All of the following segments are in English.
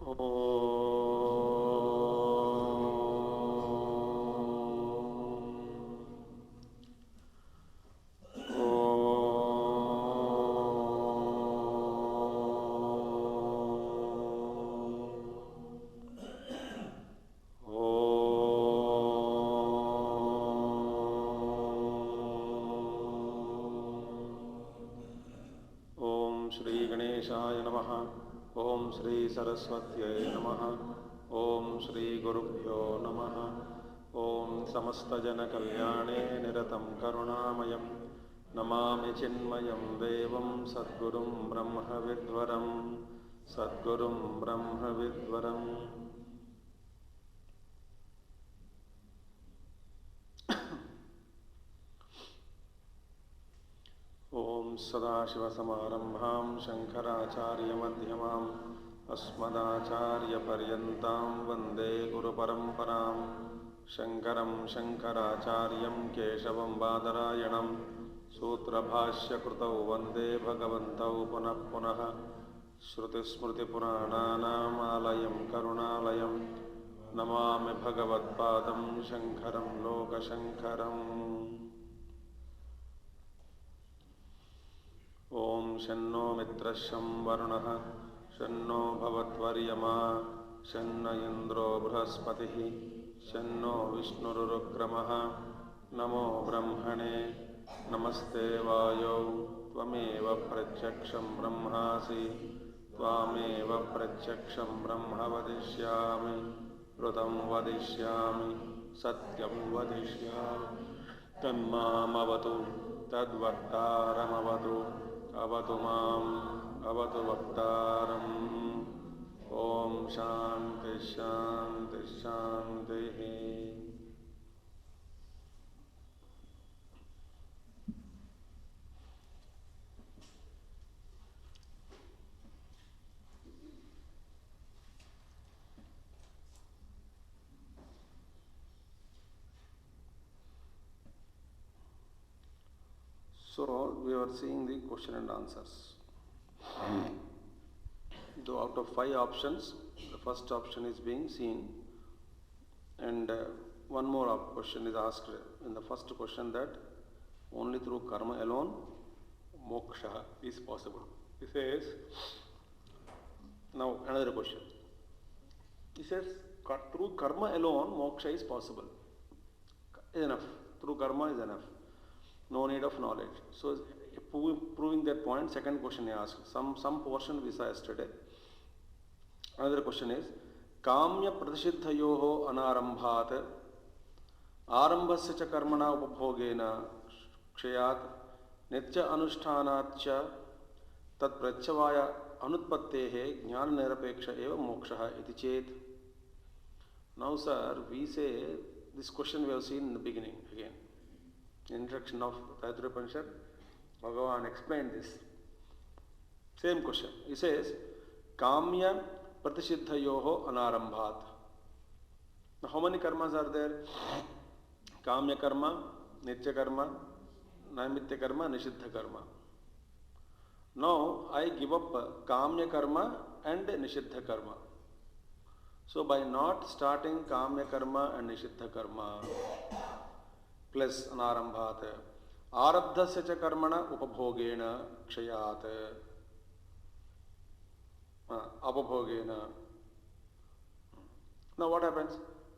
श्री गणेशाय नमः। ओम श्री सरस्वत्यै नमः। ओम श्री गुरुभ्यो नमः। ओम समस्तजनकल्याणे निरतं करुणामयं नमामि चिन्मयं देवं सद्गुरुं ब्रह्मविद्वरं सद्गुरुं ब्रह्मविद्वरम्। ओम सदाशिवसमारंभां शंकराचार्यमध्यमाम् अस्मदाचार्यपर्यन्तां वन्दे गुरुपरम्परां। शंकरं शंकराचार्यं केशवं बादरायणं सूत्रभाष्यकृतौ वन्दे भगवन्तौ पुनः पुनः। श्रुतिस्मृतिपुराणानामालयं करुणालयं नमामि भगवत्पादं शंकरं लोकशंकरम्। ओम शन्नो मित्रशं वरुणः शन्नो भवत्वर्यमा शन्न इन्द्रो बृहस्पतिः शन्नो विष्णुरुक्रमः। नमो ब्रह्मणे नमस्ते वायौ त्वमेव प्रत्यक्षं ब्रह्मासि त्वामेव प्रत्यक्षं ब्रह्म वदिष्यामि ऋतं वदिष्यामि सत्यं वदिष्यामि तन्मामवतु तद्वक्तारमवतु अवतु माम् अवतु वक्तारम्। ओम शांति शांति शांति। So we were seeing the question and answers. Though out of 5 options, the first option is being seen, and one more question is asked in the first question, that only through karma alone moksha is possible. He says, now another question. He says, through karma alone moksha is possible. Enough. Through karma is enough. No need of knowledge. So, proving that point, second question he asked. Some portion we saw yesterday. Another question is, Kamya pratisiddhayoho anarambhat arambhasya cha karmana upabhogena kshayat nitya anushthanat cha tad prachavaya anutpattehe jnana nirapeksha eva moksha iti chet. Now sir, we say this question we have seen in the beginning again. Introduction of Taittiriya Upanishad, Bhagavan explained this. Same question. He says, Kamya pratisiddhayoho anarambhat. Now how many karmas are there? Kamya karma, Nitya karma, Naimitya karma, Nishiddha karma. Now I give up Kamya karma and Nishiddha karma. So by not starting Kamya karma and Nishiddha karma, plus anarambhat arabdhasya cha karmana upabhogena kshayat apabhogena. Now what happens?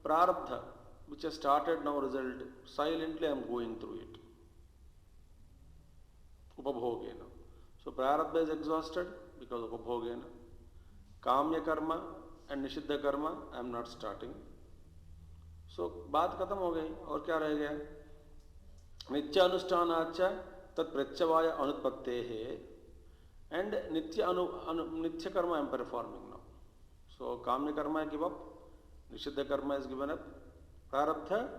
Prarabdha, which has started now result, silently I am going through it. Upabhogena. So prarabdha is exhausted because of upabhogena. Kamya karma and nishiddha karma I am not starting. So बात खत्म हो गई और क्या रह गया? नित्य अनुष्ठानाच तत् प्रत्यवाय अनुत्पत्ते है, and नित्य कर्म I am performing now. So काम्य कर्म I give up, निषिद्ध कर्म is given up, prarabdha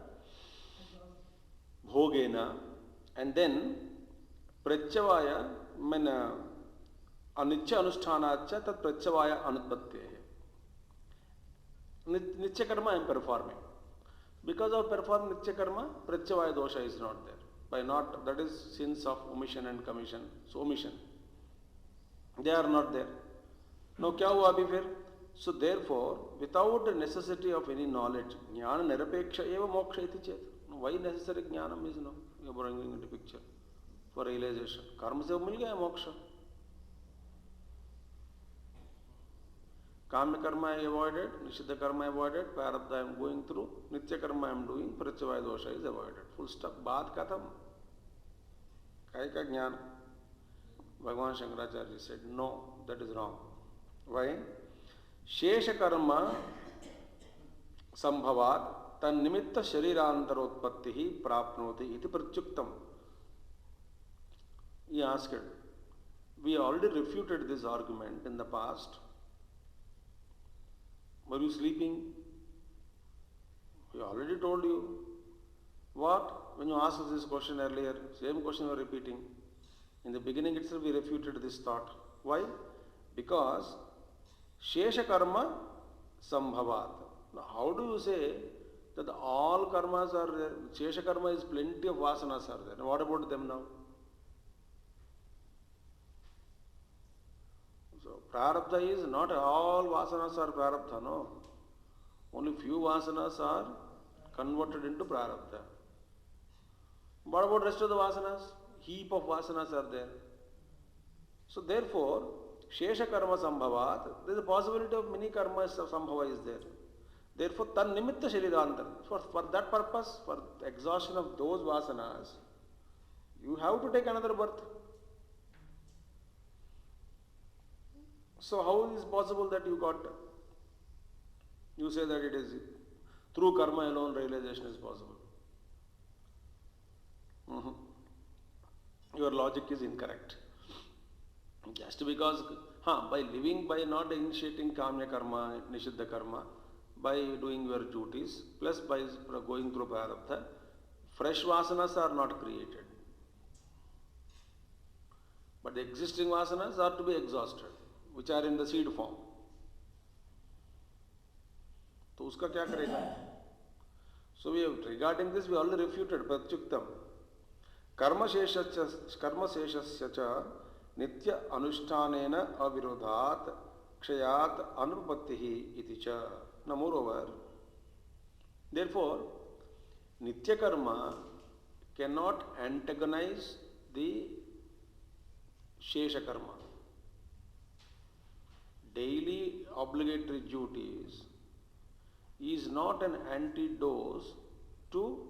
bhogena, and then प्रत्यवाय mean नित्य अनुष्ठानाच तत् प्रत्यवाय अनुत्पत्ते है. नित्य कर्म I am performing. Because of performing Nitya karma, Pratyavaya dosha is not there. By not, that is sins of omission and commission. So omission. They are not there. Now क्या हुआ अभी फिर? So therefore, without the necessity of any knowledge, jnana nirapeksha eva moksha iti chet. Why necessary jnanam is now you are bringing into picture for realization? Karma se mil gaya moksha. Kamya karma I avoided, Nishiddha karma I avoided, Prarabdha I am going through, Nitya karma I am doing, Pratyavaya dosha is avoided. Full stop. Baat katham. Kai ka jnana? Bhagavan Shankaracharya said, no, that is wrong. Why? Shesha karma sambhavat tan nimitta sharirantarotpattihi prapnoti iti pratyuktam. He asked, we already refuted this argument in the past. Were you sleeping? We already told you. What? When you asked this question earlier, same question you are repeating. In the beginning itself we refuted this thought. Why? Because Shesha karma sambhavat. Now how do you say that all karmas are there? Shesha karma is plenty of vasanas are there. Now what about them now? So prarabdha is not all vasanas are prarabdha, no. Only few vasanas are converted into prarabdha. What about rest of the vasanas? Heap of vasanas are there. So therefore, Shesha karma sambhavat, there is a possibility of many karmas of sambhava is there. Therefore, tan nimitta sharirantar. For that purpose, for exhaustion of those vasanas, you have to take another birth. So how is it possible that you say that it is through karma alone realization is possible? Your logic is incorrect. Just because, by living, by not initiating kamya karma, nishiddha karma, by doing your duties, plus by going through prarabdha, fresh vasanas are not created. But the existing vasanas are to be exhausted, which are in the seed form. तो उसका क्या करेगा? So regarding this we already refuted pratyuktam. Karma sheshasya cha nitya anushtanena avirodhat kshayat anupattihi iti cha. Now moreover, therefore, nitya karma cannot antagonize the shesha karma. Daily obligatory duties is not an antidote to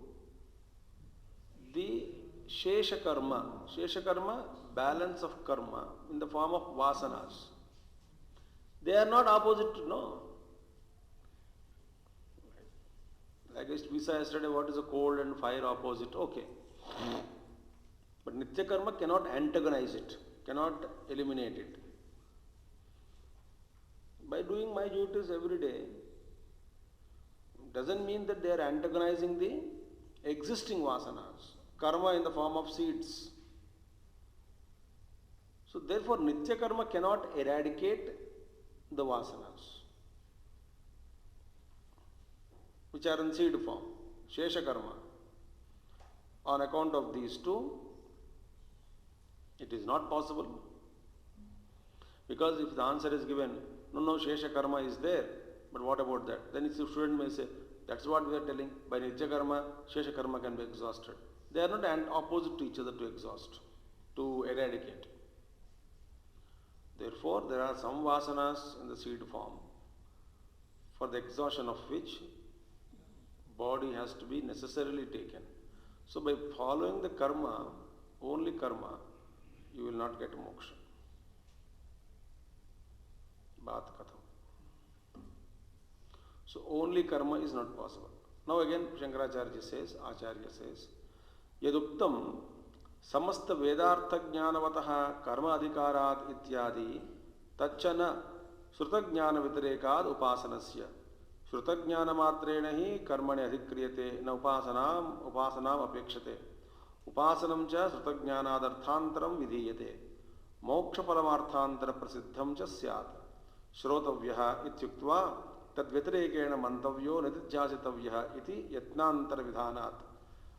the shesha karma. Shesha karma, balance of karma in the form of vasanas. They are not opposite, no. Like we saw yesterday, what is a cold and fire opposite? Okay. But nitya karma cannot antagonize it, cannot eliminate it. By doing my duties every day, doesn't mean that they are antagonizing the existing vasanas, karma in the form of seeds. So therefore, nitya karma cannot eradicate the vasanas, which are in seed form, shesha karma. On account of these two, it is not possible. Because if the answer is given, no, shesha karma is there, but what about that? Then the student may say, that's what we are telling. By nitya karma, shesha karma can be exhausted. They are not opposite to each other to exhaust, to eradicate. Therefore, there are some vasanas in the seed form, for the exhaustion of which body has to be necessarily taken. So by following the karma, only karma, you will not get moksha. Baat katham. So only karma is not possible. Now again Shankaracharya says, Acharya says, Yaduktam samasta vedartha jnanavatah karma adhikarat ityadi tachana sruta jnana vitarekad upasanasya. Sruta jnana matrena hi karmani adhikriyate na upasanam apekshate. Upasanam cha sruta jnanadarthantaram vidhiyate. Moksha paramarthantara prasiddham cha syat. Shrotavyaha ityuktva tadvyatirekena mantavyo nididhyasitavyaha iti yatnantara vidhanat.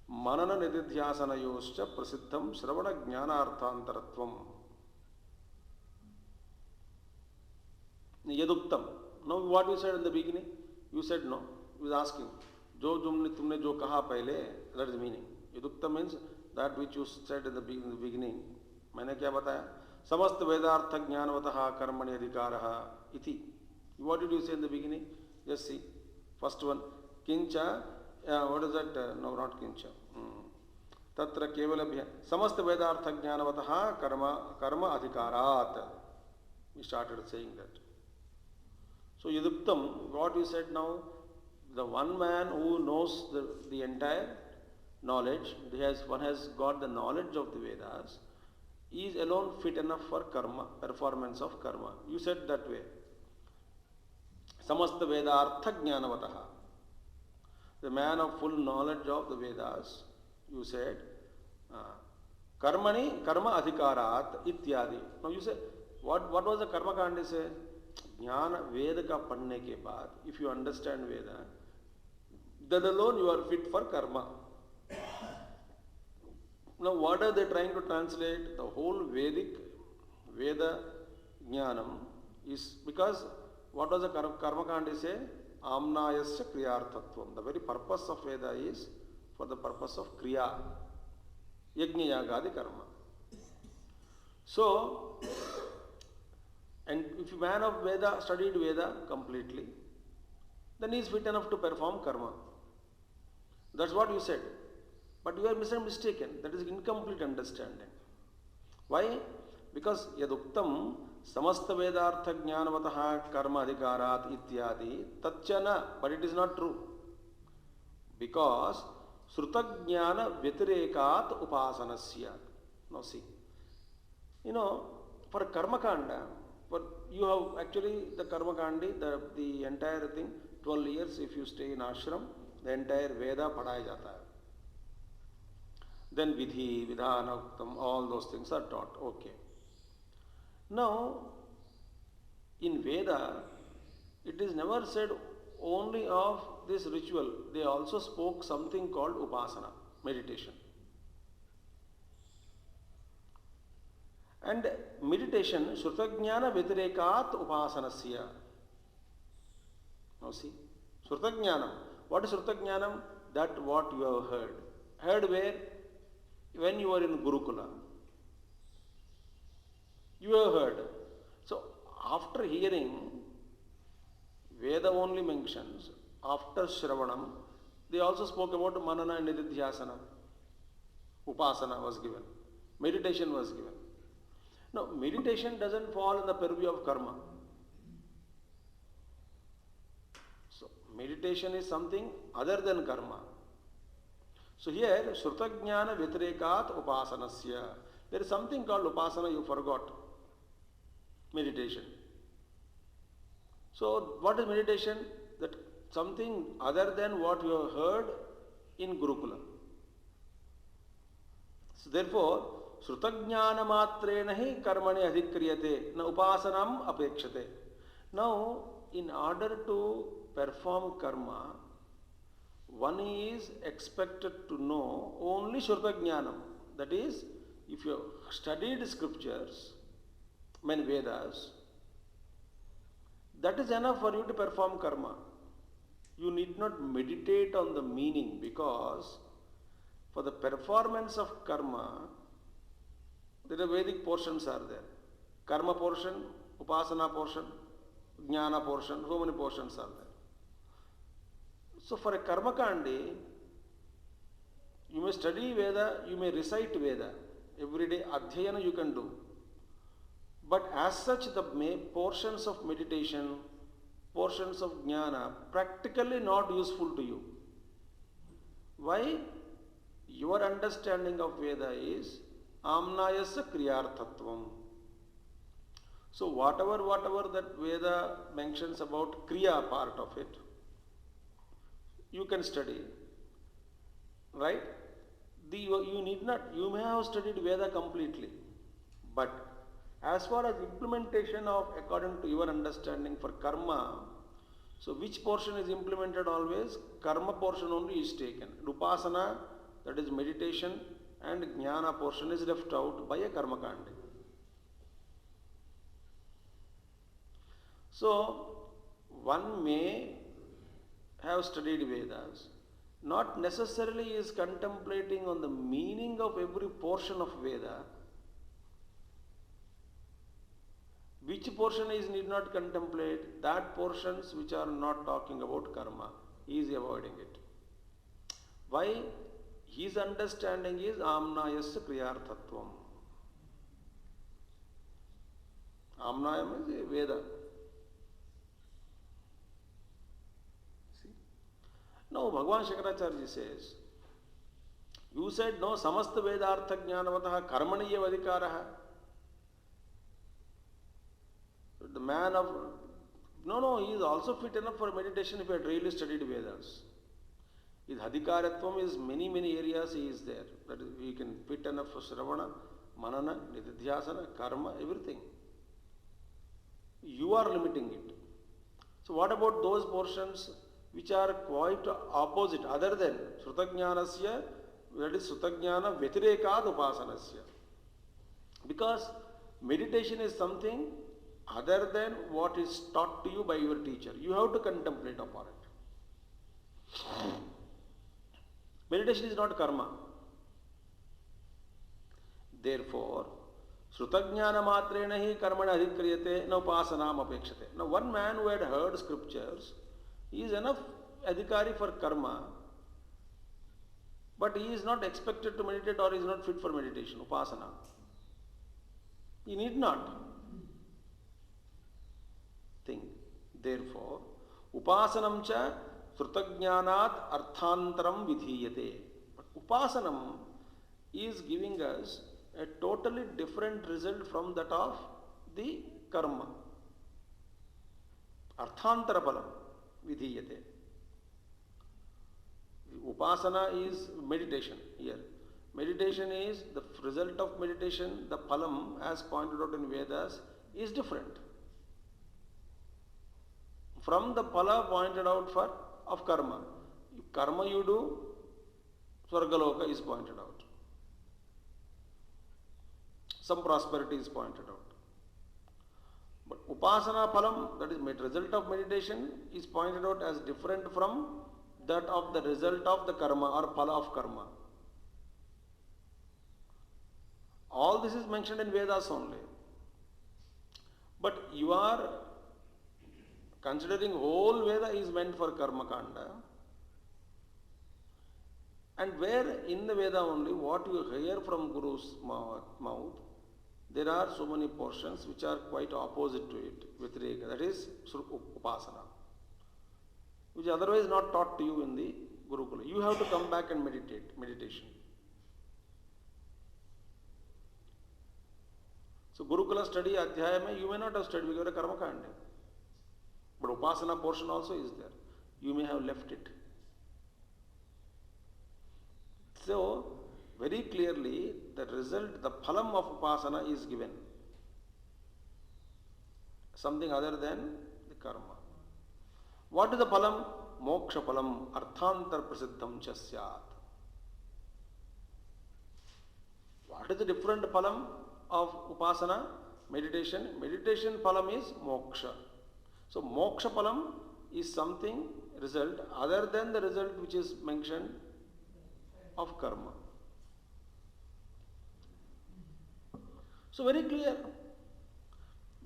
Manana nididhyasanayoscha prasiddham shravana jnanarthantaratvam. Yaduktam. Now what you said in the beginning? You said no. He was asking. जो तुमने जो कहा पहले, that is meaning. यदुक्तम means that which you said in the beginning. मैंने क्या बताया? समस्त वेदार्थ ज्ञानवतः कर्मणि अधिकारः इति. What did you say in the beginning? Just see. First one. Kincha. What is that? No, not kincha. तत्र केवलभ्य समस्त वेदार्थ ज्ञानवतः कर्म अधिकारात्. We started saying that. So yaduktam, what you said now, the one man who knows the entire knowledge, one has got the knowledge of the Vedas, is alone fit enough for karma, performance of karma. You said that way. Samasta Vedartha Jnanavataha. The man of full knowledge of the Vedas, you said, Karmani, Karma Adhikarat, Ityadi. Now you say, what was the Karma Kandi say? Jnana Veda ka padne ke baad, if you understand Veda, that alone you are fit for karma. Now what are they trying to translate? The whole Veda Jnanam is because what does the Karma Kandi say? Amnayasya Kriyarthatvam. The very purpose of Veda is for the purpose of Kriya. Yajna Yagadi Karma. So, and if a man of Veda studied Veda completely, then he is fit enough to perform karma. That's what you said. But you are mistaken. That is incomplete understanding. Why? Because yaduktam samasta vedartha jnanavataha karma adhikarat ityadi tatchana. But it is not true. Because srutajnana vyatirekat upasanasya. Now see. For karma kanda, you have actually the karma kandi, the entire thing, 12 years if you stay in ashram, the entire Veda padhaya jata hai. Then vidhi, vidhana, all those things are taught. Okay. Now, in Veda, it is never said only of this ritual. They also spoke something called upasana, meditation. And meditation, Shrutajnana Vyatirekat Upasanasya. Now see, Shrutajnanam. What is Shrutajnanam? That what you have heard. Heard where? When you are in Gurukula. You have heard. So, after hearing, Veda only mentions, after Shravanam, they also spoke about Manana and Nididhyasana. Upasana was given. Meditation was given. Now, meditation doesn't fall in the purview of karma. So, meditation is something other than karma. So, here, Shrutajnana Vyatirekat Upasanasya. There is something called Upasana you forgot. Meditation. So, what is meditation? That something other than what you have heard in Gurukula. So, therefore, Shrutajnana matrena hi karmani adhikriyate na upasanam apekshate. Now, in order to perform karma, one is expected to know only Shrutajnanam. That is, if you have studied scriptures, Vedas, that is enough for you to perform karma. You need not meditate on the meaning, because for the performance of karma, there are Vedic portions are there. Karma portion, Upasana portion, Jnana portion, so many portions are there. So for a Karma Kandi, you may study Veda, you may recite Veda. Every day Adhyayana you can do. But as such, the portions of meditation, portions of Jnana, practically not useful to you. Why? Your understanding of Veda is Amnayasya Kriyarthatvam. So whatever that Veda mentions about Kriya part of it, you can study. Right? You may have studied Veda completely. But as far as implementation of according to your understanding for karma, so which portion is implemented always? Karma portion only is taken. Upasana, that is meditation, and Jnana portion is left out by a Karma Kandi. So, one may have studied Vedas, not necessarily is contemplating on the meaning of every portion of Veda. Which portion is need not contemplate? That portions which are not talking about karma, he is avoiding it. Why? His understanding is amnayasya kriyarthatvam. Amnaya means Veda. See? Now Bhagavan Shankaracharya says, you said no samasta Vedartha jnanavatah karmaniya adhikaraha. The man of no, he is also fit enough for meditation if he had really studied Vedas. His adhikaratvam is many areas he is there. That is, he can fit enough for Shravana, Manana, Nididhyasana, Karma, everything. You are limiting it. So what about those portions which are quite opposite, other than Srutajnanasya, that is Srutajnana Vyatirekad Upasanasya. Because meditation is something other than what is taught to you by your teacher. You have to contemplate upon it. Meditation is not karma. Therefore, Srutajnana matrena hi karmana adhikriyate na upasanam apekshate. Now one man who had heard scriptures, he is enough adhikari for karma, but he is not expected to meditate or is not fit for meditation, upasana. He need not think. Therefore, upasanam cha Srutajnanat arthantaram vidhiyate. But upasanam is giving us a totally different result from that of the karma. Arthantara palam vidhiyate. Upasana is meditation here. Meditation is the result of meditation, the palam as pointed out in Vedas is different from the pala pointed out for of karma. Karma you do, Swargaloka is pointed out. Some prosperity is pointed out. But upasana phalam, that is result of meditation, is pointed out as different from that of the result of the karma or phala of karma. All this is mentioned in Vedas only. But you are considering whole Veda is meant for karma kanda, and where in the Veda only what you hear from Guru's mouth, there are so many portions which are quite opposite to it, Vyatireka, that is upasana, which otherwise not taught to you in the Gurukula. You have to come back and meditation. So Gurukula study, Adhyayama, you may not have studied because you are a karma kanda. But upasana portion also is there. You may have left it. So, very clearly, the result, the phalam of upasana is given. Something other than the karma. What is the phalam? Moksha phalam arthantar prasiddham cha syat. What is the different phalam of upasana? Meditation. Meditation phalam is moksha. So moksha phalam is something result other than the result which is mentioned of karma. So very clear.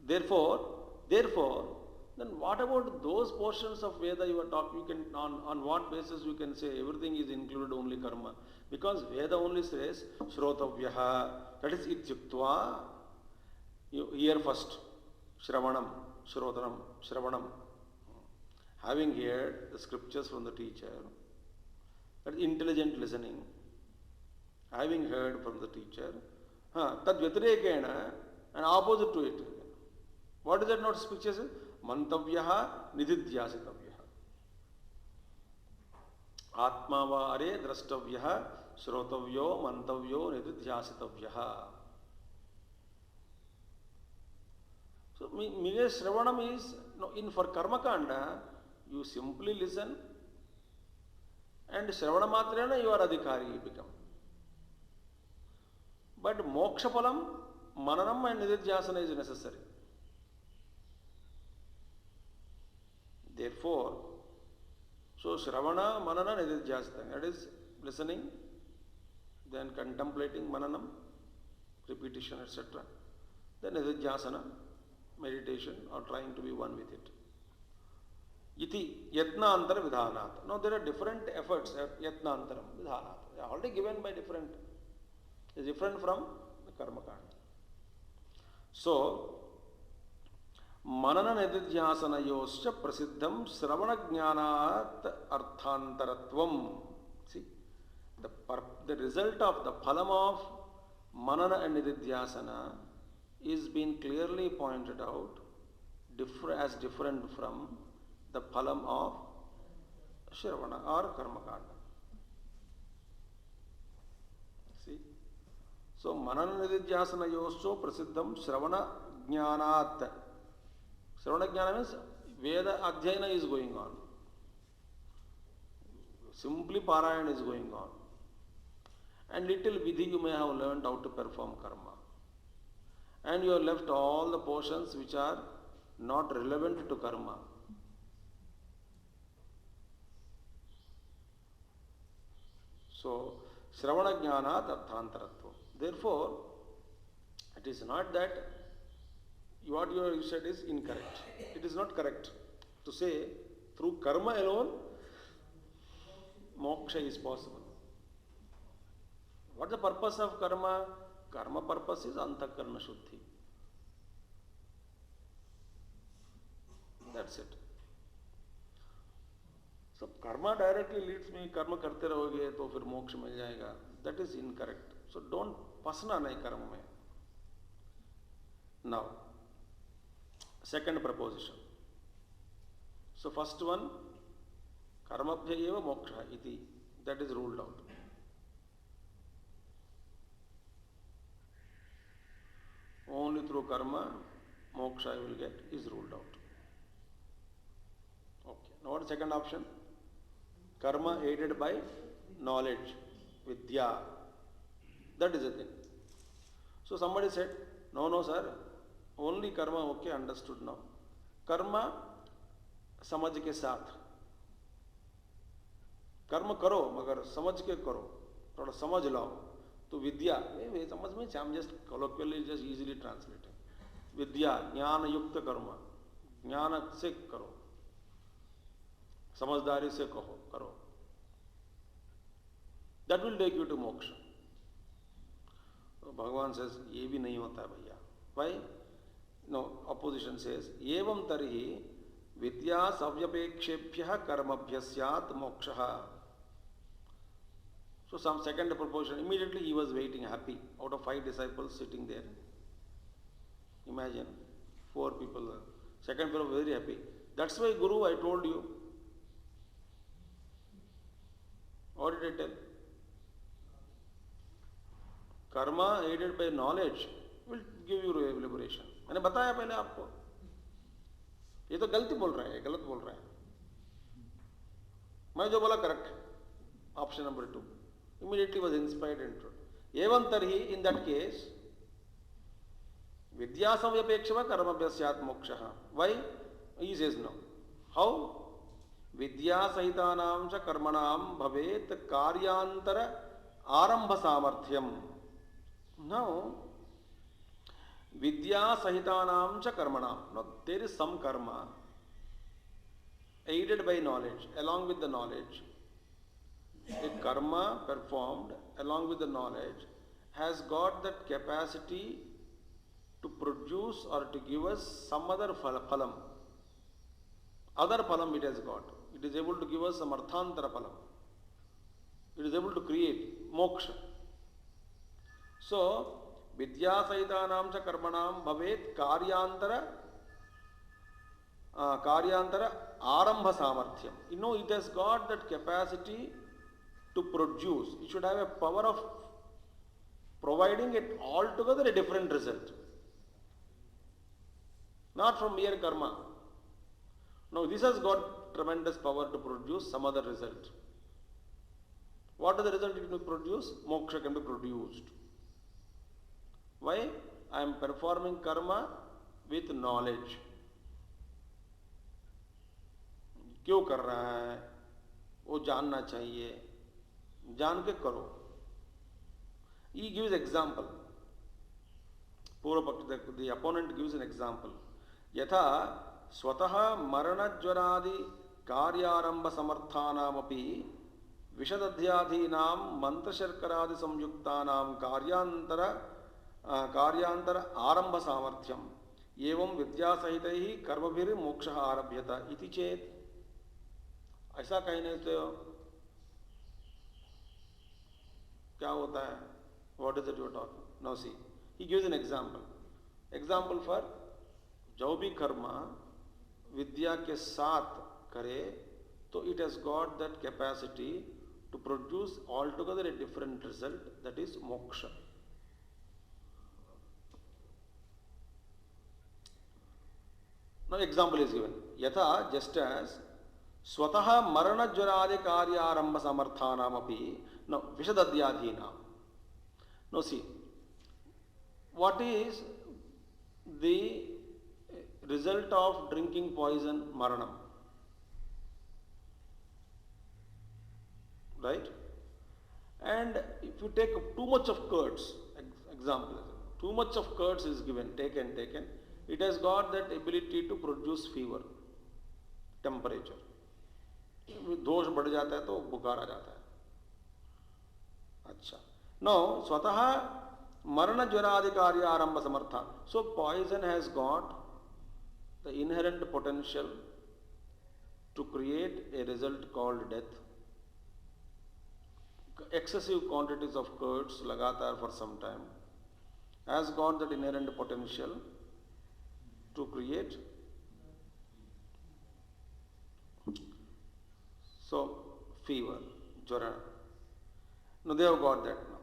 Therefore, then what about those portions of Veda you are talking? You can on what basis you can say everything is included only karma? Because Veda only says Shrotavyaha, that is ityuktva. You hear first Shravanam. Shrotanam, Shravanam, having heard the scriptures from the teacher, that intelligent listening, having heard from the teacher, tad vyatirekena, and opposite to it. What is that not scripture says? Mantavyaha nididhyasitavyaha. Atma va are drashtavyaha shrotavyo mantavyo nididhyasitavyaha. So, Shravanam is, for Karma Kanda, you simply listen and Shravana Matrena you are Adhikari, you become. But Moksha Palam, Mananam and Nididhyasana is necessary. Therefore, so Shravana, Manana, Nididhyasana, that is listening, then contemplating Mananam, repetition, etc. Then Nididhyasana, meditation or trying to be one with it. Iti yatnantara vidhanat. Now there are different efforts at yatnantaram vidhanat. They are already given by different, is different from the karma kanda. So, manana nididhyasanayoschya prasiddham shravana jnanat arthantaratvam. See, the result of the phalam of manana and nididhyasana is being clearly pointed out as different from the phalam of Shravana or Karma Kanda. See? So, Manana Nididhyasana Yoscho Prasiddham Shravana Jnanat. Shravana Jnana means Veda Adhyayana is going on. Simply Parayana is going on. And little Vidhi you may have learned how to perform karma. And you have left all the portions which are not relevant to karma. So, Shravana Jnanat Arthantaratva. Therefore, it is not that what you said is incorrect. It is not correct to say through karma alone moksha is possible. What is the purpose of karma? Karma purpose is antakarna shuddhi. That's it. So karma directly leads me, कर्म करते रहोगे तो फिर मोक्ष मिल जाएगा. That is incorrect. So don't फंसना नहीं कर्म में. Now, second proposition. So first one, कर्मभ्य एव मोक्षः इति, that is ruled out. Only through karma, moksha I will get is ruled out. Okay. Now what is the second option? Karma aided by knowledge, vidya. That is the thing. So somebody said, no sir, only karma, okay, understood now. Karma समझ के साथ. कर्म करो मगर समझ के करो, थोड़ा समझ लाओ. तो विद्या, समझ में, I'm just colloquially just easily translating. विद्या, ज्ञान युक्त कर्म, ज्ञान से करो, समझदारी से करो. That will take you to moksha. So Bhagavan says, ये भी नहीं होता भैया. Why? No, opposition says, एवं तर्हि विद्या सव्यपेक्षेभ्यः कर्मभ्यः स्यात् मोक्षः. So some second proposition, immediately he was waiting happy. Out of 5 disciples sitting there. Imagine, 4 people. Second fellow very happy. That's why Guru, I told you. What did I tell? Karma aided by knowledge will give you liberation. मैंने बताया पहले आपको. ये तो गलती बोल रहे हैं, गलत बोल रहे हैं. मैं जो बोला correct. Option number 2. Immediately was inspired and told. Evam tarhi, in that case, vidya samvyapekshava karmabhya syat mokshaha. Why? He says no. How? Vidya sahitanam cha karmanam bhavet karyantara arambha samarthyam. Now, vidya sahitanam cha karmanam. Now, there is some karma aided by knowledge, along with the knowledge. A karma performed along with the knowledge has got that capacity to produce or to give us some other phalam. Other phalam it has got. It is able to give us some arthantara phalam. It is able to create moksha. So, vidya sahitanam cha karmanam bhavet karyantara arambha samarthyam. You know, it has got that capacity to produce. It should have a power of providing it altogether a different result. Not from mere karma. No, this has got tremendous power to produce some other result. What is the result it will produce? Moksha can be produced. Why? I am performing karma with knowledge. क्यों कर रहा है वो जानना चाहिए, जान के करो. He gives example. The opponent gives an example. यथा स्वतः मरणज्वरादि कार्यारंभ समर्थानामपि विशदध्याधीनां मंत्रशर्करादि संयुक्तानां कार्यांतर आरंभ सामर्थ्यम एवं विद्यासहितैः कर्मभिर् मोक्षः आरभ्यत इति चेत. ऐसा कहने से क्या होता है? What is it you are talking? Now see, he gives an example. Example for जो भी कर्म विद्या के साथ करे तो it has got that capacity to produce altogether a different result, that is moksha. Now example is given. Yatha, just as स्वतः मरण ज्वरादि कार्यारंभ समर्थानामपि now vishadadyadhinam. Now see, what is the result of drinking poison? Maranam. Right? And if you take too much of curds, example, too much of curds is given, taken, it has got that ability to produce fever, temperature. दोष बढ़ जाता है तो बुखार आ जाता है. अच्छा, no स्वतः मरण ज्वरादि कार्य आरंभ समर्था. So poison has got the inherent potential to create a result called death. Excessive quantities of curds लगातार for some time has got that inherent potential to create fever, jwara. No, they have got that now.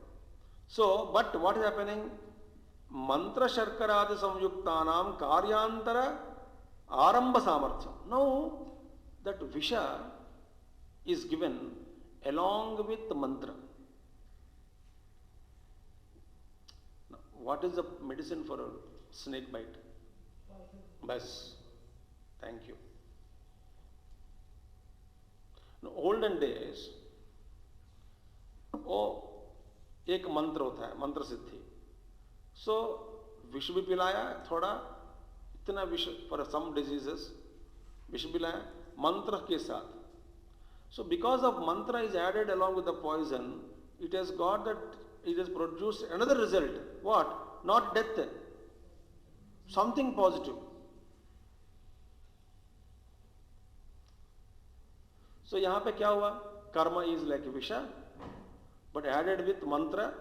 So, but what is happening? Mantra sharkaradi samyuktanam karyantara aramba samarthya. Now, that visha is given along with the mantra. Now, what is the medicine for a snake bite? Bas. Thank you. Now, olden days, एक मंत्र होता है, मंत्र सिद्धि. सो विष भी पिलाया थोड़ा, इतना विष फॉर सम डिजीजेस, विष पिलाया मंत्र के साथ. So because of mantra is added along with the poison, it has got that, it has produced another result. What? Not death, something positive. So यहाँ पे क्या हुआ? Karma is like visha, but added with mantra,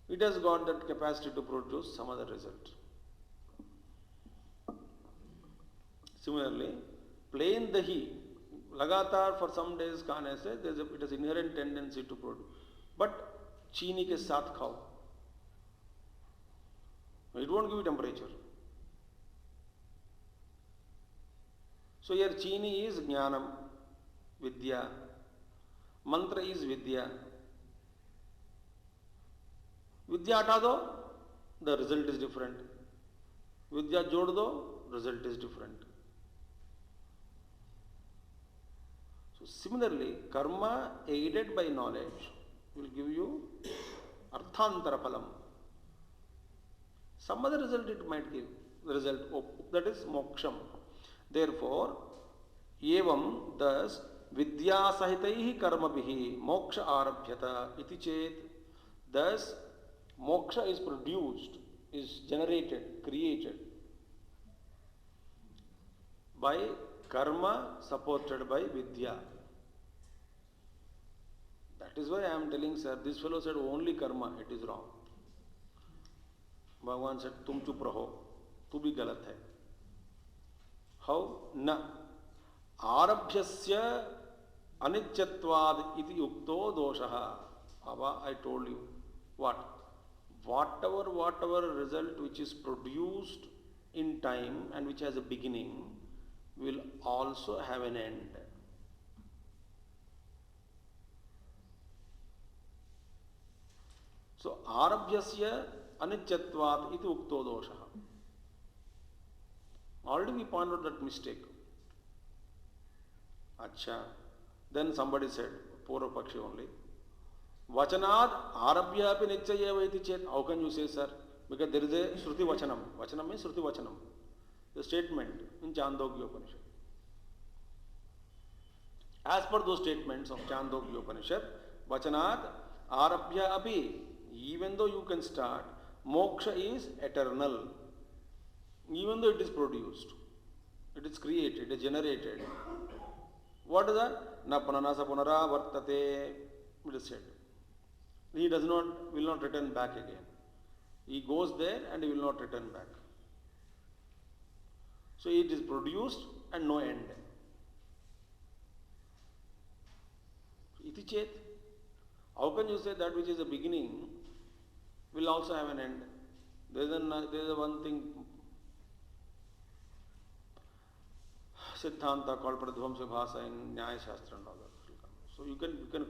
it has got that capacity to produce some other result. Similarly, plain dahi, लगातार for some days खाने से it has inherent tendency to produce, but चीनी के साथ खाओ, it won't give you temperature. So here चीनी is ज्ञानम, vidya, mantra is vidya. विद्या हटा दो, the result is different. विद्या जोड़ दो, result is different. So similarly, karma aided by knowledge will give you arthantara phalam. Some other result it might give, the result of, that is moksham. Therefore, evam, thus vidya sahitaihi karmabhihi moksha arabhyata iti chet. Thus moksha is produced, is generated, created by karma supported by vidya. That is why I am telling sir, this fellow said only karma, it is wrong. Bhagavan said, tum chup raho, tu bhi galat hai. How? Na. Arabhyasya anityatvad iti yukto doshaha. Abba, I told you. What? Whatever result which is produced in time and which has a beginning will also have an end. So, arabhyasya anityatvat iti ukto doshaha. Already we pointed out that mistake. Acha. Then somebody said, Purva Pakshi only. Vachanad Arabhya api nityayeva iti chet. How can you say, sir? Because there is a Shruti Vachanam. Vachanam means Shruti Vachanam. The statement in Chandogya Upanishad. As per those statements of Chandogya Upanishad, Vachanad Arabhya api, even though you can start, moksha is eternal. Even though it is produced, it is created, it is generated. What is that? Na pananasa punara vartate. It is said. He will not return back again. He goes there and he will not return back. So it is produced and no end. Iti chet. How can you say that which is a beginning will also have an end? There is a one thing, Siddhanta called Pradvamsa Bhasa in Nyaya Shastra and all that. So you can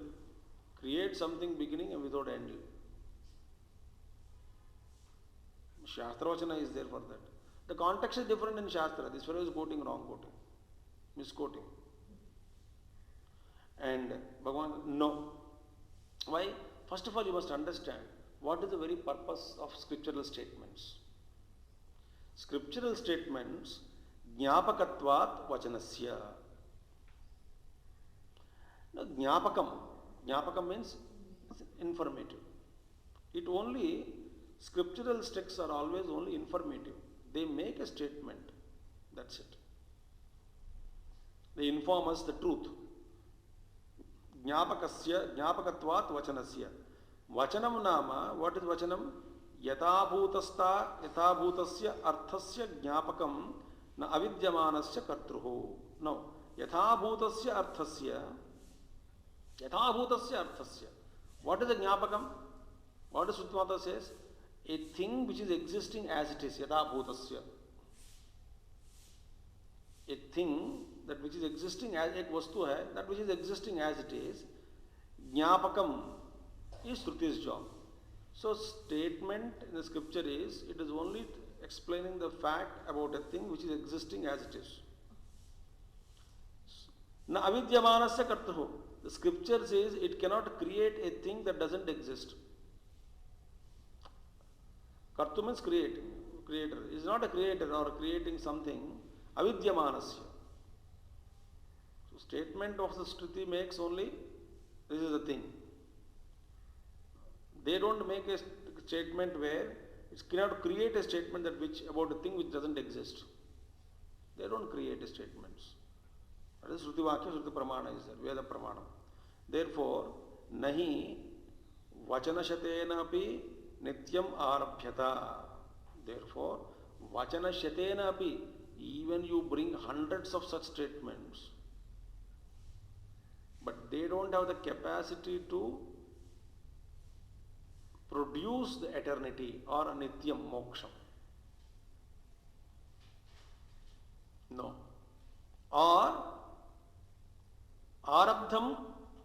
create something beginning and without end. Shastra Vachana is there for that. The context is different in Shastra. This fellow is quoting wrong quoting, misquoting. And Bhagavan, no. Why? First of all, you must understand what is the very purpose of scriptural statements. Scriptural statements, Jnapakatvat Vachanasya. Now, Jnapakam means informative. Scriptural texts are always only informative. They make a statement. That's it. They inform us the truth. Jnapakatvat Vachanasya. Vachanam nama, what is Vachanam? Yathabhutasya arthasya jnapakam na avidyamanasya kartruhu. No. Yathabhutasya arthasya. What is the jnapakam? What does Sutmata says? A thing which is existing as it is. Yathabhutasya. A thing that which is existing as ek vastu hai, that which is existing as it is, jnapakam is Shruti's job. So statement in the scripture is, it is only explaining the fact about a thing which is existing as it is. Na avidyamanasya kartuhu. The scripture says it cannot create a thing that doesn't exist. Kartu means creator. Is not a creator or creating something. Avidyamanasya. So statement of the Shruti makes only, this is the thing. They don't make a statement where it cannot create a statement about a thing which doesn't exist. They don't create statements. That is Shruti Vakya, Shruti Pramana is there, Veda Pramana. Therefore, nahi vachanashatena api nityam arabhyata. Therefore, vachanashatena api, even you bring hundreds of such statements, but they don't have the capacity to produce the eternity or a nityam moksha. No. Or arabdham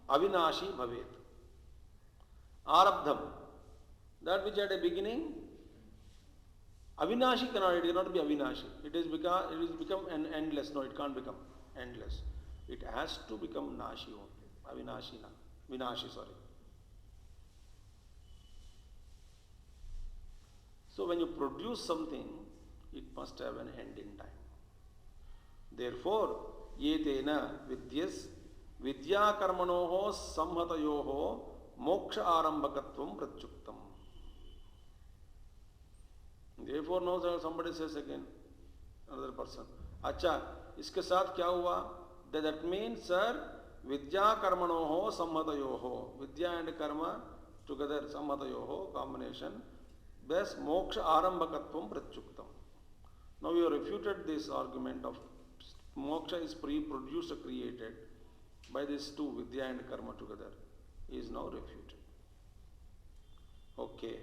avinashi bhavet. Arabdham, that which had a beginning, avinashi cannot be avinashi. It is become an endless. No, it can't become endless. It has to become nashi only. Vinashi, sorry. So when you produce something, it must have an end in time. Therefore, yetena vidyas vidya karmanoho samhatayoho moksha arambhakatvam pratyuktam. Therefore, now somebody says again, another person, Acha, iske saath kya hua? That means, sir, vidya karmanoho samhatayoho. Vidya and karma together, samhatayoho, combination. Thus, moksha arambhakatvam pratyuktam. Now you have refuted this argument of moksha is produced or created by these two, vidya and karma together, is now refuted. Okay.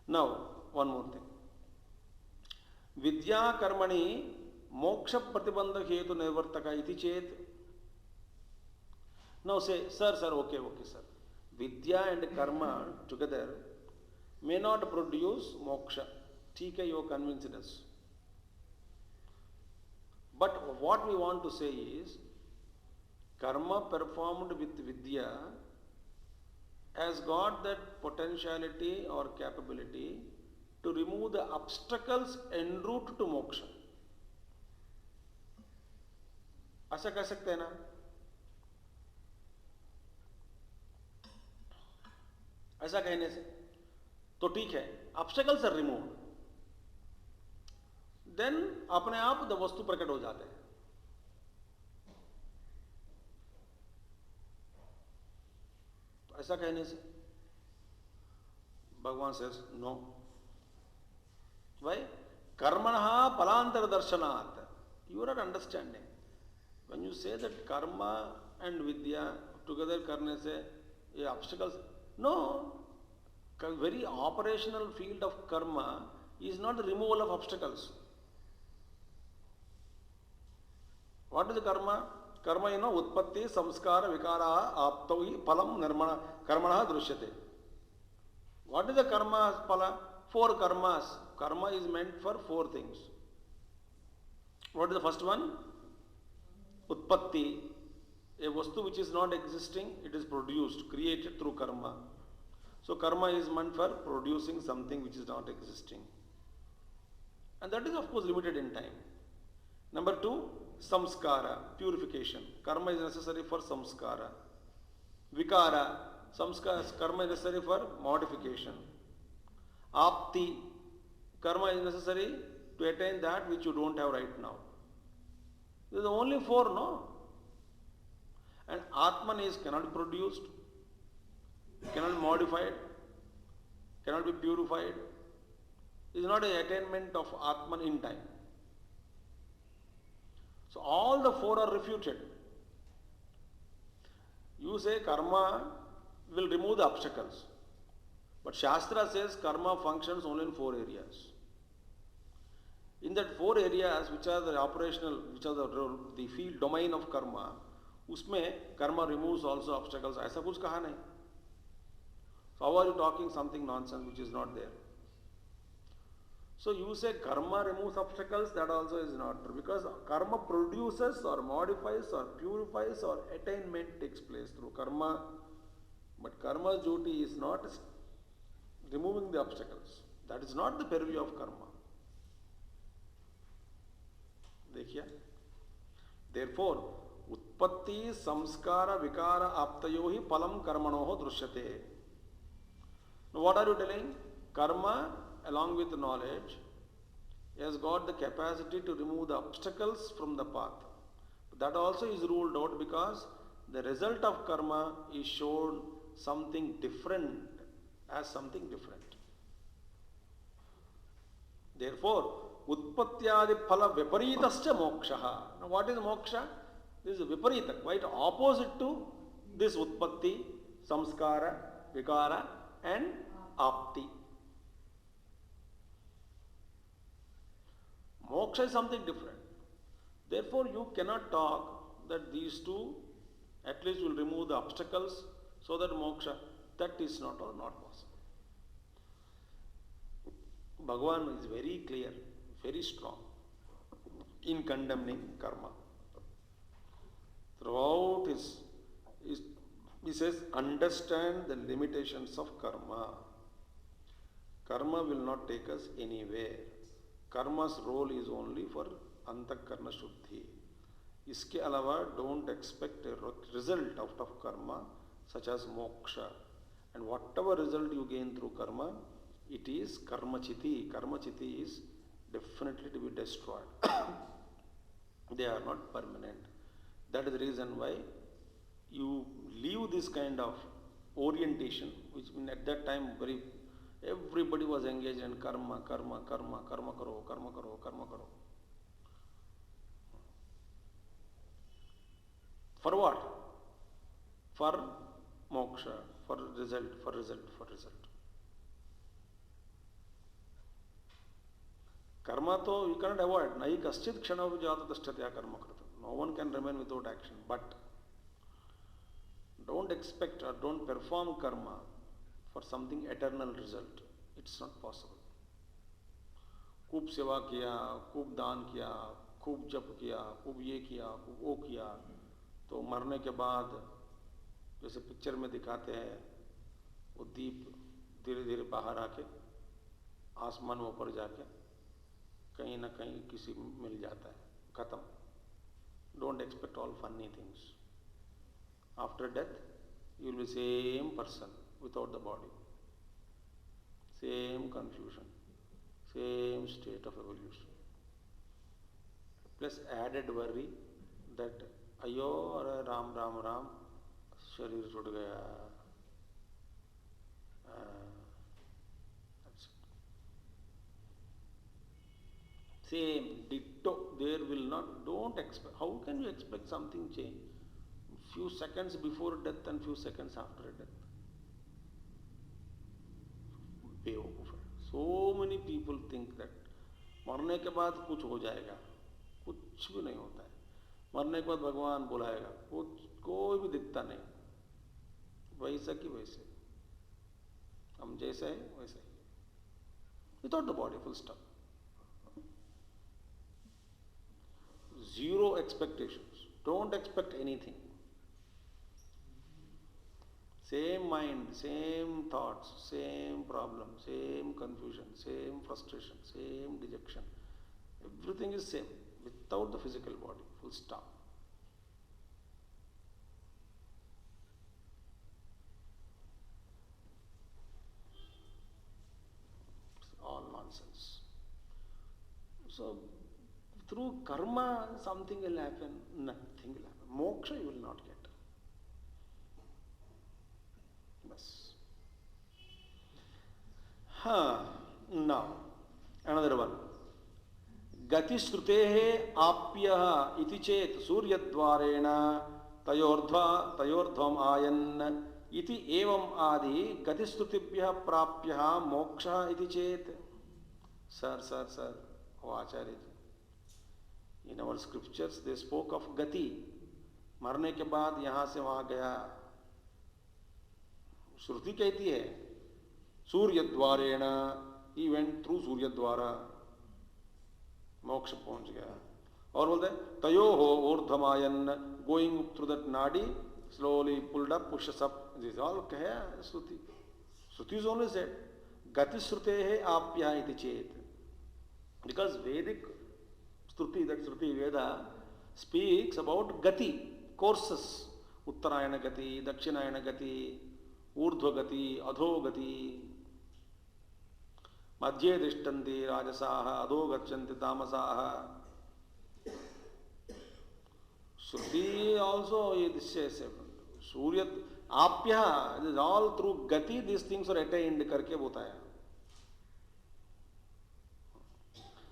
Now, one more thing. Vidya karmani moksha pratibandha hetu nivartaka iti chet. Now say, sir, okay, sir. Vidya and karma together may not produce moksha. TK, you have convinced us. But what we want to say is, karma performed with vidya has got that potentiality or capability to remove the obstacles en route to moksha. ऐसा कह सकते हैं ना? ऐसा कहने से तो ठीक है, ऑब्स्टेकल्स आर रिमूव्ड, देन अपने आप द वस्तु प्रकट हो जाते हैं. तो ऐसा कहने से भगवान सेज नो. वाई? कर्मणः फलांतर दर्शनात्. You are not understanding. When you say that karma and vidya together करने से ये obstacles, no, very operational field of karma is not the removal of obstacles. What is the karma? Karma, you know, utpatti, samskara, vikara, aptau hi phalam nirmana karmana drishyate. What is the karma phala? 4 karmas. Karma is meant for 4 things. What is the first one? Utpatti, a vastu which is not existing, it is produced, created through karma. So karma is meant for producing something which is not existing. And that is of course limited in time. Number 2, samskara, purification. Karma is necessary for samskara. Vikara, samskara, karma is necessary for modification. Apti, karma is necessary to attain that which you don't have right now. There are only 4, no? And Atman is cannot be produced, cannot be modified, cannot be purified. It is not an attainment of Atman in time. So all the 4 are refuted. You say karma will remove the obstacles. But Shastra says karma functions only in 4 areas. In that 4 areas, which are the operational, which are the field domain of karma, उसमें karma removes also obstacles. ऐसा कुछ कहा नहीं. So how are you talking something nonsense which is not there? So you say karma removes obstacles, that also is not true, because karma produces or modifies or purifies or attainment takes place through karma. But karma's duty is not removing the obstacles. That is not the purview of karma. देखिए, therefore उत्पत्ति संस्कार विकार आप्तयो ही फलम कर्मणोः दृश्यते. Now what are you telling? Karma along with knowledge has got the capacity to remove the obstacles from the path. But that also is ruled out because the result of karma is shown something different as something different. Therefore, utpatyadi phala viparitascha moksha. Now what is moksha? This is viparita, quite opposite to this utpatti, samskara, vikara and apti. Moksha is something different. Therefore, you cannot talk that these two at least will remove the obstacles so that moksha, that is not or not possible. Bhagavan is very clear, very strong in condemning karma. Throughout he says, understand the limitations of karma. Karma will not take us anywhere. Karma's role is only for antakarna shuddhi. इसके अलावा don't expect a result out of karma such as moksha. And whatever result you gain through karma, it is karmachiti. Karmachiti is definitely to be destroyed. They are not permanent. That is the reason why you leave this kind of orientation, which at that time everybody was engaged in karma, karma, karma, karma karo, karma karo, karma karo. For what? For moksha, for result, for result, for result. Karma to you cannot avoid. Nahi kaschit kshana vijata tashtya karma krata. No one can remain without action. But don't expect or don't perform karma for something eternal result. It's not possible. खूब सेवा किया, खूब दान किया, खूब जप किया, खूब ये किया, खूब वो किया, तो मरने के बाद जैसे पिक्चर में दिखाते हैं, वो दीप धीरे धीरे बाहर आके आसमान में ऊपर जाके कहीं ना कहीं किसी मिल जाता है, खत्म. Don't expect all funny things. After death you will be same person without the body, same confusion, same state of evolution, plus added worry that अयो अरे राम राम राम शरीर छूट गया. Same ditto, there will not, don't expect. How can you expect something change few seconds before death and few seconds after death? बेवकूफ है. So many people think that मरने के बाद कुछ हो जाएगा. कुछ भी नहीं होता है. मरने के बाद भगवान बुलाएगा, कोई भी दिखता नहीं, वैसा की वैसे, हम जैसे है वैसे ही, without the body, full stop. Zero expectations. Don't expect anything. Same mind, same thoughts, same problem, same confusion, same frustration, same dejection. Everything is same without the physical body. Full stop. It's all nonsense. So, through karma, something will happen, nothing will happen. Moksha you will not get. Bas. Now, another one. Gati shrutehe apyah iti chet suryadvarena tayordhvam ayan iti evam adi gati shrutibhyah prapyah moksha iti chet. Sir, oh Acharya ji. In our scriptures they spoke of gati, मरने के बाद यहां से वहां गया. श्रुति कहती है सूर्य द्वारेण, he went through सूर्य द्वारा, मोक्ष पहुंच गया. और बोलते तयो हो ऊर्ध्वमायन, going through that nadi, slowly pulled up, pushes up. This all कहे shruti. Shruti is only said गति श्रुते है आप्या इति चेत, बिकॉज वैदिक Shruti, that Shruti Veda speaks about Gati, courses. Uttarayana Gati, Dakshinayana Gati, Urdhva Gati, Adho Gati, Madhye Dishtanti, Rajasaha, Adho Gachanti, Tamasaha. Shruti also is Surya, Apya, it is all through Gati, these things are attained करके बताया.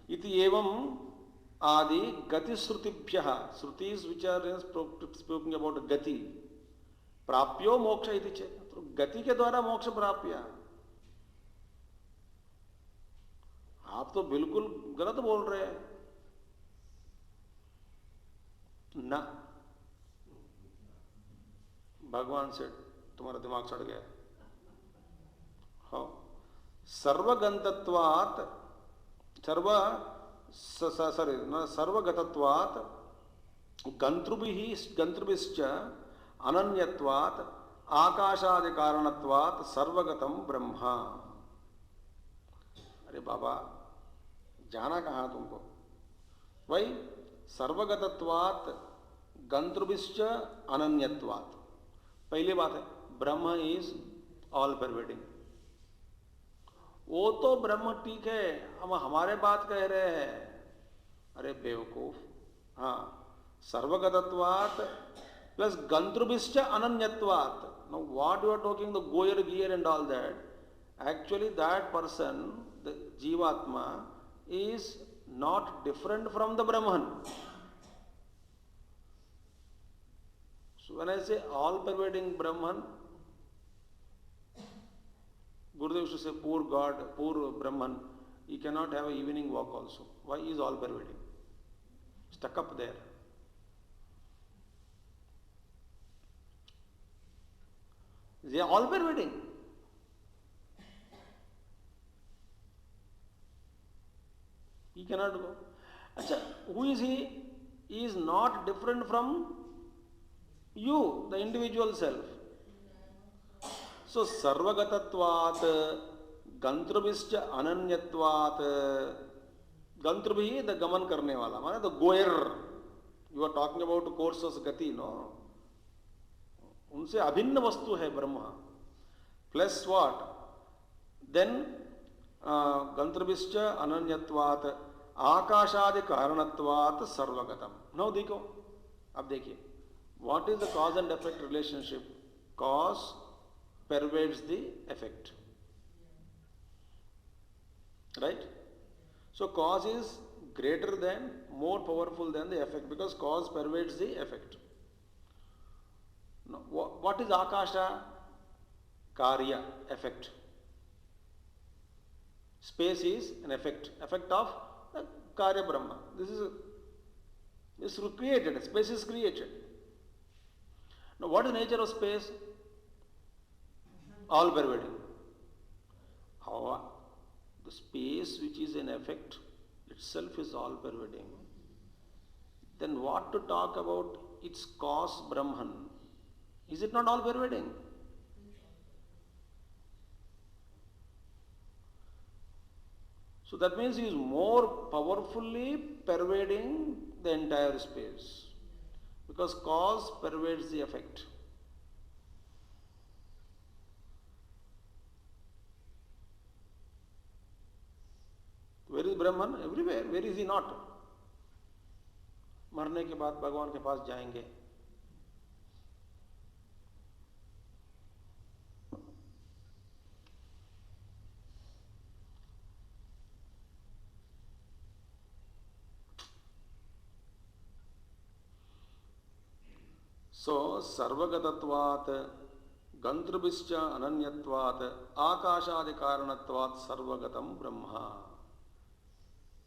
इति एवं आदि गति श्रुतिभ्यः, श्रुतिस which are speaking about गति, प्राप्यो मोक्ष इति चेत्, तो गति के द्वारा मोक्ष प्राप्य. आप तो बिल्कुल गलत बोल रहे हैं ना. भगवान से तुम्हारा दिमाग सड़ गया. हाँ, सर्वगंतत्वात् सर्वगतत्वात् गंतृभिश्च अनन्यत्वात् आकाशादि कारणत्वात् सर्वगतम ब्रह्मा. अरे बाबा, जाना कहाँ तुमको? वही सर्वगतत्वात् गंतृभिश्च अनन्यत्वात्. पहली बात है, ब्रह्म इज ऑल परवेडिंग. वो तो ब्रह्म ठीक है, हम हमारे बात कह रहे हैं. अरे बेवकूफ. हाँ, सर्वगतत्वात् प्लस गंतृभिश्च अनन्यत्वात्. Now what you are talking, the goer gear and all that, actually that person, the Jivatma, is not different from the Brahman. So when I say all pervading Brahman, Gurudev used to say poor God, poor Brahman, he cannot have an evening walk also. Why? He is all pervading, stuck up there. They are all pervading. He cannot go. Achha, who is he? He is not different from You, the individual self. So sarvagatatvat, gantrbhischa ananyatvat, gantrbhi the gaman karne wala, माने the goer. You are talking about courses gati, no? उनसे अभिन्न वस्तु है ब्रह्म. Plus what? Then गंतर्भिश्च अनन्यत्वात् आकाशादि कारणत्वात् सर्वगतम. Now देखो, अब देखिए, what is the cause and effect relationship? Cause pervades the effect, right? So cause is greater than, more powerful than the effect, because cause pervades the effect. Now, what is akasha? Karya, effect. Space is an effect of the karya brahma. This is created, space is created. Now what is the nature of space? All pervading. However, the space which is an effect itself is all pervading. Then what to talk about its cause Brahman? Is it not all pervading? So that means he is more powerfully pervading the entire space, because cause pervades the effect. Where is Brahman? Everywhere. Where is he not? मरने के बाद भगवान के पास जाएंगे. So sarvagatatvat gantrbhischa ananyatvat akashadi karanatvat sarvagatam brahma.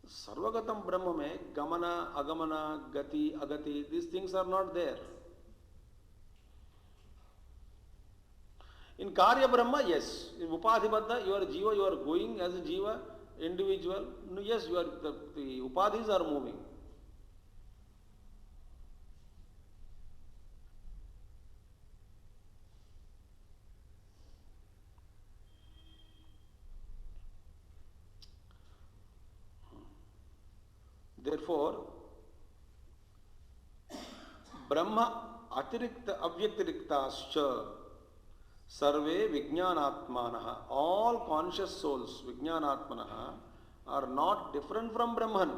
Sarvagatam brahma mein gamana, agamana, gati, agati, these things are not there. In karya brahma, yes. In upadhibadda, you are jiva, you are going as a jiva, individual. No, yes, you are, the upadhis are moving. Therefore, Brahma atirikta avyaktiriktascha sarve vijnanatmanaha, all conscious souls, vijnanatmanaha, are not different from Brahman.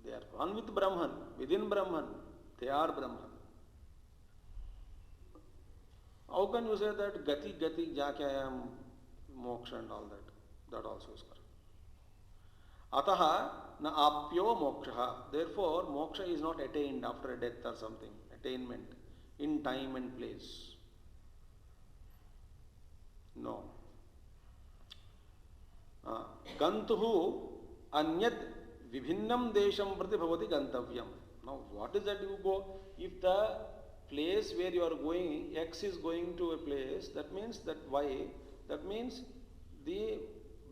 They are one with Brahman, within Brahman, they are Brahman. How can you say that gati, gati, jaake I am moksha and all that? That also is correct. Ataha na apyo moksha. Therefore, moksha is not attained after a death or something. Attainment in time and place. No. Gantuhu anyad vibhinnam desham prati bhavati gantavyam. Now, what is that you go? If the place where you are going, X is going to a place, that means that Y, that means the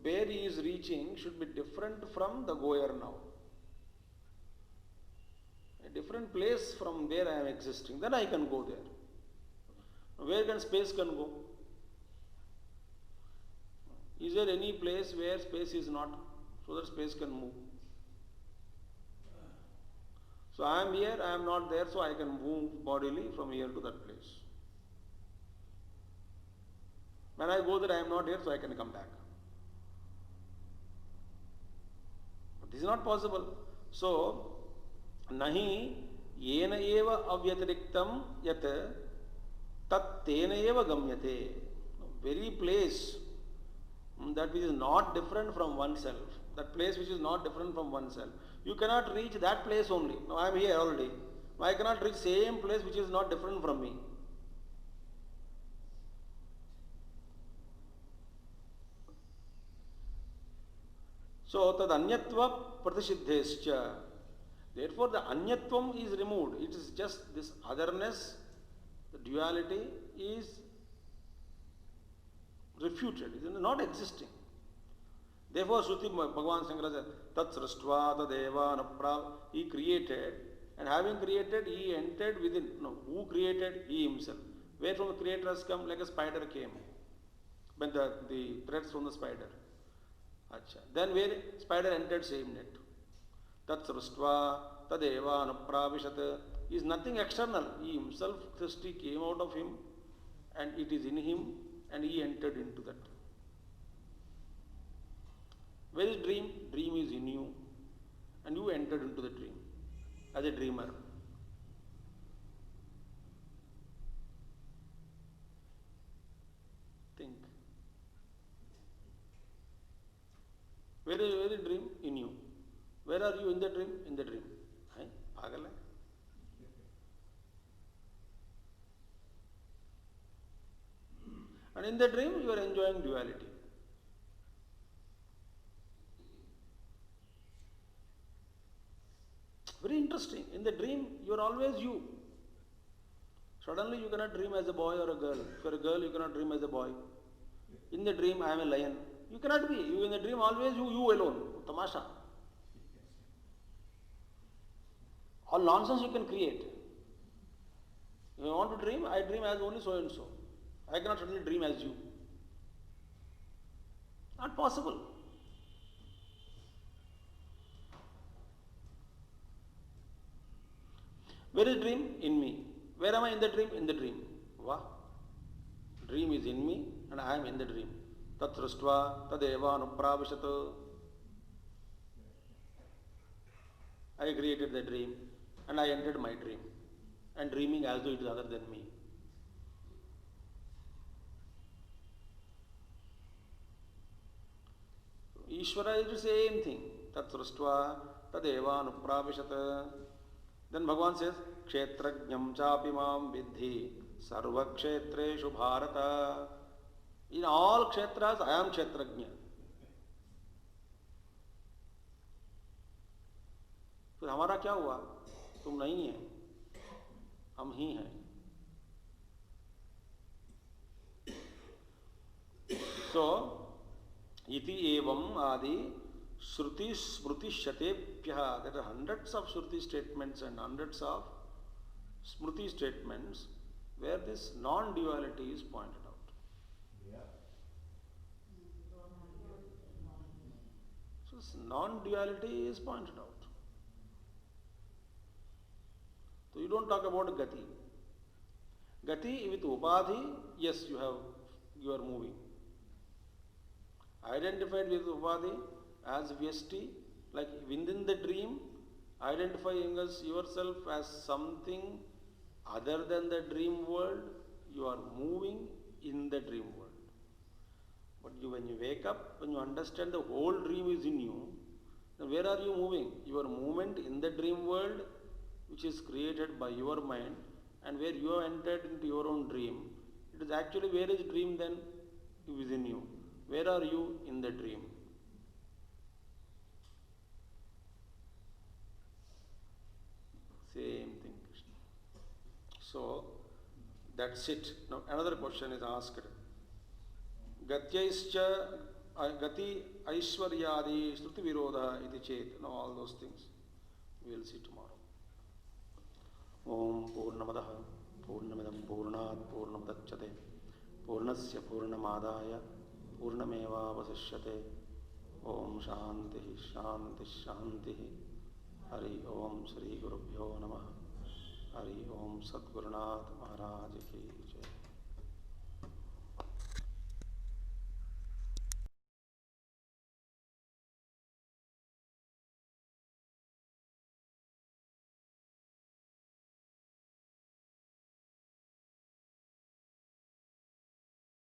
where he is reaching should be different from the goer now. A different place from where I am existing, then I can go there. Where can space can go? Is there any place where space is not, so that space can move? So I am here, I am not there, so I can move bodily from here to that place. When I go there, I am not here, so I can come back. This is not possible. So, nahi yena eva avyatiriktam yat tat tena eva gamyate. Very place that which is not different from oneself, that place which is not different from oneself. You cannot reach that place only. Now I am here already. I cannot reach same place which is not different from me. So, tad anyatva pratisiddhescha. Therefore, the anyatvam is removed. It is just this otherness, the duality is refuted. It is not existing. Therefore, Shruti Bhagavan Shankara said, Tat srashtva tadeva napra. He created And having created, he entered within. No, who created? He himself. Where from the creator has come? Like a spider came. When the threads from the spider. Acha. Then where spider entered same net. Tat srustva tadeva anupravishat is nothing external. He himself, Srishti came out of him and it is in him and he entered into that. Where is dream? Dream is in you and you entered into the dream as a dreamer. Think. Where is the dream? In you. Where are you in the dream? In the dream. Hai? Pagal hai? And in the dream, you are enjoying duality. Very interesting. In the dream, you are always you. Suddenly, you cannot dream as a boy or a girl. If you are a girl, you cannot dream as a boy. In the dream, I am a lion. You cannot be. You in the dream, always you alone. Tamasha. All nonsense you can create. If you want to dream, I dream as only so and so. I cannot suddenly dream as you. Not possible. Where is dream? In me. Where am I in the dream? In the dream. Wow. Dream is in me and I am in the dream. Tat srustva tadeva anupravishat. I created the dream and I entered my dream. And dreaming as though it is other than me. Ishvara is the same thing. Tat srustva tadeva anupravishat. Then Bhagavan says, Kshetrajnam chapi mam vidhi sarva kshetreshu bharata. In all kshetras, I am kshetrajna. फिर हमारा क्या हुआ? तुम नहीं है, हम ही हैं. So, iti evam adi Shruti Smruti Shatebhya. There are hundreds of Shruti statements and hundreds of Smruti statements where this non-duality is pointed out. Yeah. So non-duality is pointed out. So you don't talk about Gati. Gati with Upadhi, yes, you are moving. Identified with Upadhi as Vyashti, like within the dream, identifying as yourself as something other than the dream world, you are moving in the dream world. But when you wake up, when you understand the whole dream is in you, then where are you moving? Your movement in the dream world, which is created by your mind, and where you have entered into your own dream, it is actually where is dream then? Within you. Where are you in the dream? Same thing, Krishna. So, that's it. Now, another question is asked. Gatyaischa, Gati Aishwaryadi Shruti Virodha iti chet. Now, all those things we will see tomorrow. Om Purnamadaha Purnamidam Purnat Purnamadachyate Purnasya Purnamadaya Purnameva Vasishyate. Om Shanti Shanti Shanti. Hari Om Shri Gurubhyo Namaha. Hari Om Sadgurunath Maharaj Ki Jai.